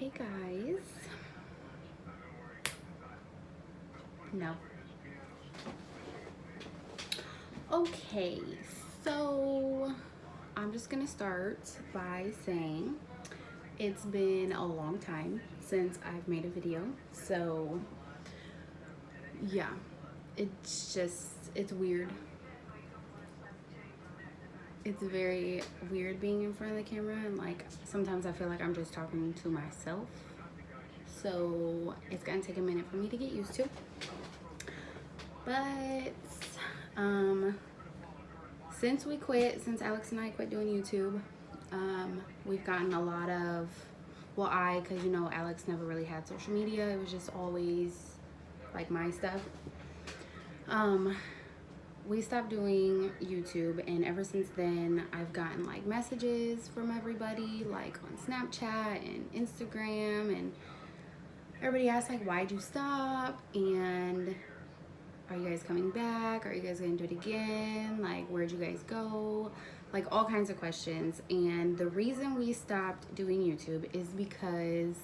Hey guys. No. Okay, so I'm just gonna start by saying it's been a long time since I've made a video. So yeah, it's weird. It's very weird being in front of the camera, and like sometimes I feel like I'm just talking to myself. So it's gonna take a minute for me to get used to. But since Alex and I quit doing YouTube, we've gotten a lot of, because Alex never really had social media. It was just always like my stuff. We stopped doing YouTube, and ever since then, I've gotten like messages from everybody, like on Snapchat and Instagram, and everybody asks like, why'd you stop? And are you guys coming back? Are you guys gonna do it again? Like, where'd you guys go? Like, all kinds of questions. And the reason we stopped doing YouTube is because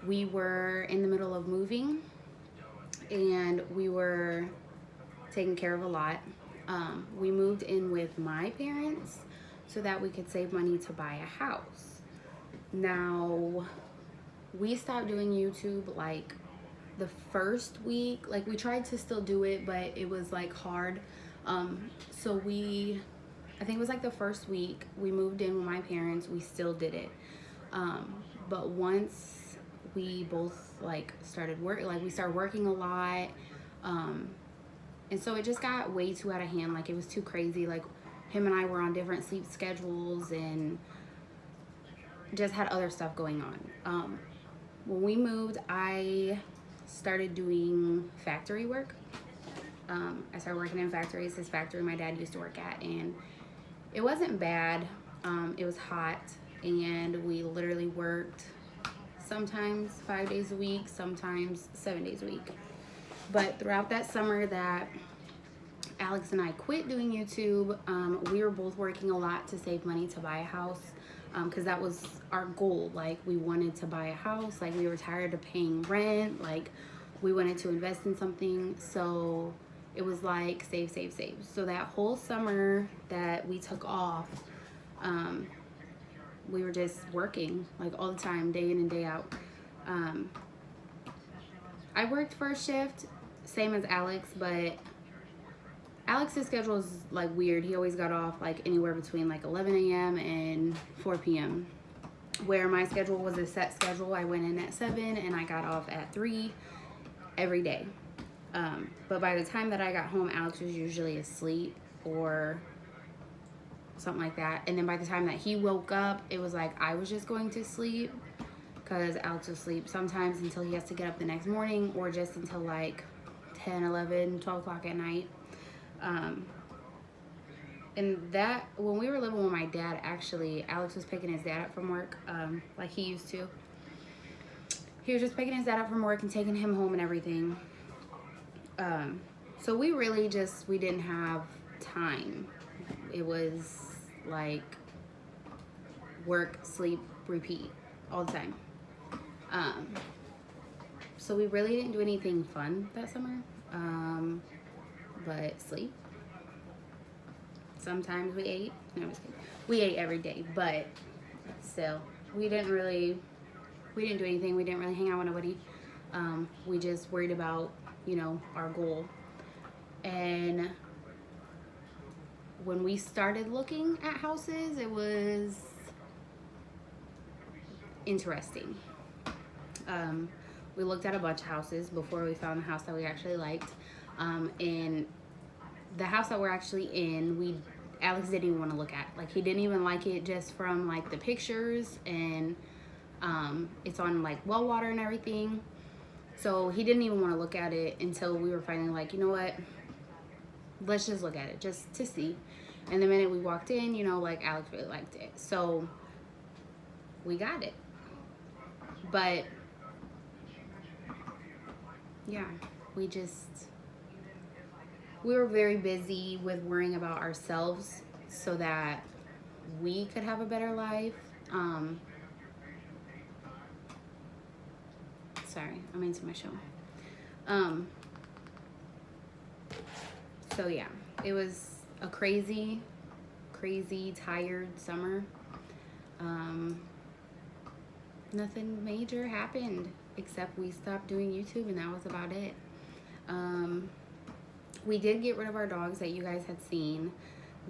we were in the middle of moving and we were taking care of a lot. We moved in with my parents so that we could save money to buy a house. Now, we stopped doing YouTube like the first week. Like, we tried to still do it, but it was like hard. So I think it was like the first week we moved in with my parents, we still did it. But once we both like started work, like we started working a lot. And so it just got way too out of hand. Like, it was too crazy. Like, him and I were on different sleep schedules and just had other stuff going on. When we moved, I started doing factory work. I started working in factories. This factory my dad used to work at, and it wasn't bad. It was hot, and we literally worked sometimes 5 days a week, sometimes 7 days a week. But throughout that summer that Alex and I quit doing YouTube, we were both working a lot to save money to buy a house, because that was our goal. Like, we wanted to buy a house. Like, we were tired of paying rent. Like, we wanted to invest in something. So it was like save, save, save. So that whole summer that we took off, we were just working like all the time, day in and day out. I worked first shift, same as Alex, but Alex's schedule is like weird. He always got off like anywhere between like 11 a.m. and 4 p.m. where my schedule was a set schedule. I went in at 7 and I got off at 3 every day. But by the time that I got home, Alex was usually asleep or something like that. And then by the time that he woke up, it was like I was just going to sleep, because Alex will sleep sometimes until he has to get up the next morning, or just until like 10, 11, 12 o'clock at night. And that, when we were living with my dad, actually, Alex was picking his dad up from work, like he used to. He was just picking his dad up from work and taking him home and everything. So we really we didn't have time. It was like work, sleep, repeat all the time. So we really didn't do anything fun that summer, but sleep. Sometimes we ate. No, I'm just kidding. We ate every day, but still, we didn't do anything. We didn't really hang out with nobody. We just worried about, our goal. And when we started looking at houses, it was interesting. We looked at a bunch of houses before we found the house that we actually liked. And the house that we're actually in, Alex didn't even want to look at. Like, he didn't even like it just from like the pictures, and it's on like well water and everything. So he didn't even want to look at it until we were finally like, you know what? Let's just look at it just to see. And the minute we walked in, like Alex really liked it. So we got it. But yeah, we were very busy with worrying about ourselves so that we could have a better life. Sorry, I'm into my show. So yeah, it was a crazy, tired summer. Nothing major happened except we stopped doing YouTube, and that was about it. We did get rid of our dogs that you guys had seen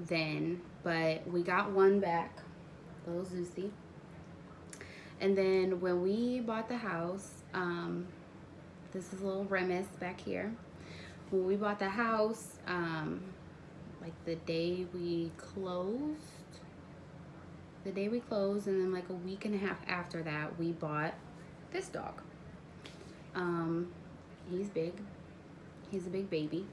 then, but we got one back, little Zeusy. And then when we bought the house, this is a little remiss back here. When we bought the house, like the day we closed, and then like a week and a half after that, we bought this dog. He's big. He's a big baby.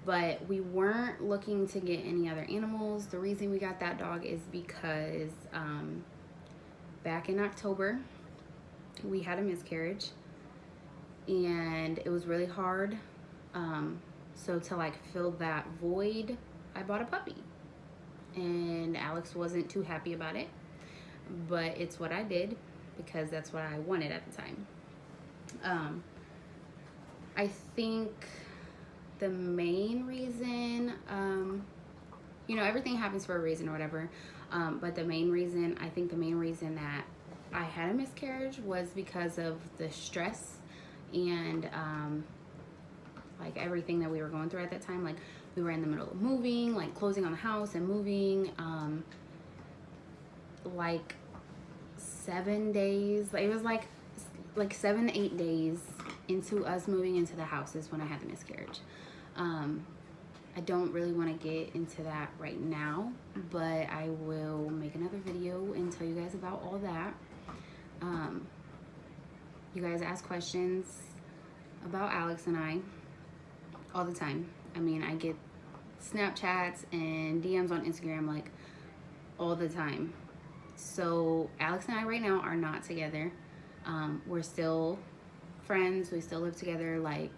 But we weren't looking to get any other animals. The reason we got that dog is because back in October, we had a miscarriage. And it was really hard. So to like fill that void, I bought a puppy. And Alex wasn't too happy about it. But it's what I did because that's what I wanted at the time. I think the main reason, you know, everything happens for a reason or whatever. But the main reason that I had a miscarriage was because of the stress and like everything that we were going through at that time. Like we were in the middle of moving, like closing on the house and moving. Like 7 days, it was like 7 to 8 days into us moving into the house is when I had the miscarriage. I don't really want to get into that right now, but I will make another video and tell you guys about all that. You guys ask questions about Alex and I all the time. I mean, I get Snapchats and DMs on Instagram like all the time. So Alex and I right now are not together. We're still friends. We still live together. Like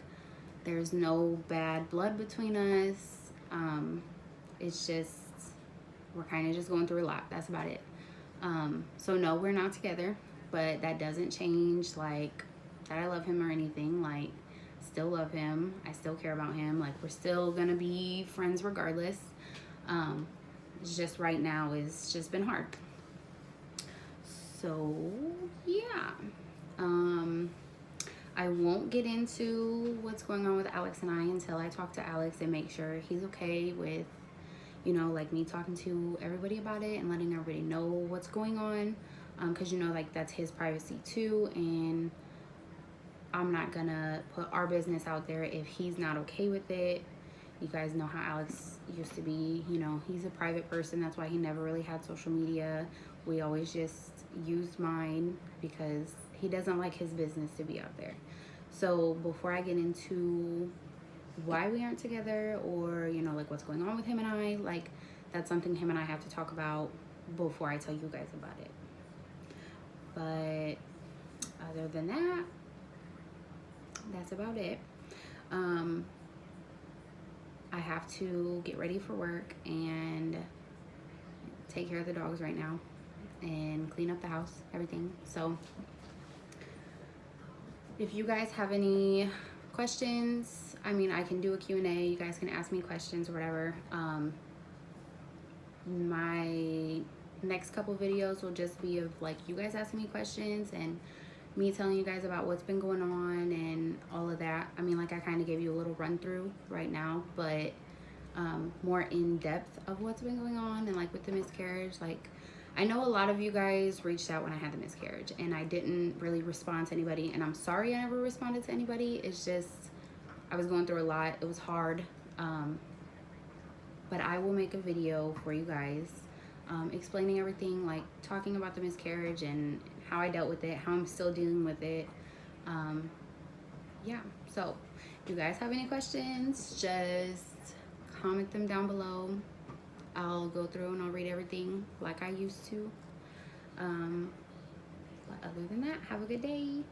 there's no bad blood between us. It's just we're kind of just going through a lot. That's about it. So no, we're not together, but that doesn't change like that I love him or anything. Like still love him. I still care about him. Like we're still gonna be friends regardless. It's just right now it's just been hard. So yeah. I won't get into what's going on with Alex and I until I talk to Alex and make sure he's okay with, you know, like me talking to everybody about it and letting everybody know what's going on. Because, you know, like that's his privacy too. And I'm not gonna put our business out there if he's not okay with it. You guys know how Alex used to be. You know, he's a private person. That's why he never really had social media. We always just used mine because he doesn't like his business to be out there. So before I get into why we aren't together or, you know, like what's going on with him and I, like that's something him and I have to talk about before I tell you guys about it. But other than that, that's about it. I have to get ready for work and take care of the dogs right now and clean up the house, everything. So if you guys have any questions, I mean, I can do a Q&A. You guys can ask me questions or whatever. My next couple videos will just be of like you guys asking me questions and me telling you guys about what's been going on and all of that. I mean, like I kind of gave you a little run through right now, but more in depth of what's been going on and like with the miscarriage. Like I know a lot of you guys reached out when I had the miscarriage and I didn't really respond to anybody, and I'm sorry I never responded to anybody. It's just I was going through a lot. It was hard. But I will make a video for you guys explaining everything, like talking about the miscarriage and how I dealt with it, how I'm still dealing with it. Yeah, so if you guys have any questions, just comment them down below. I'll go through and I'll read everything like I used to. But other than that, have a good day.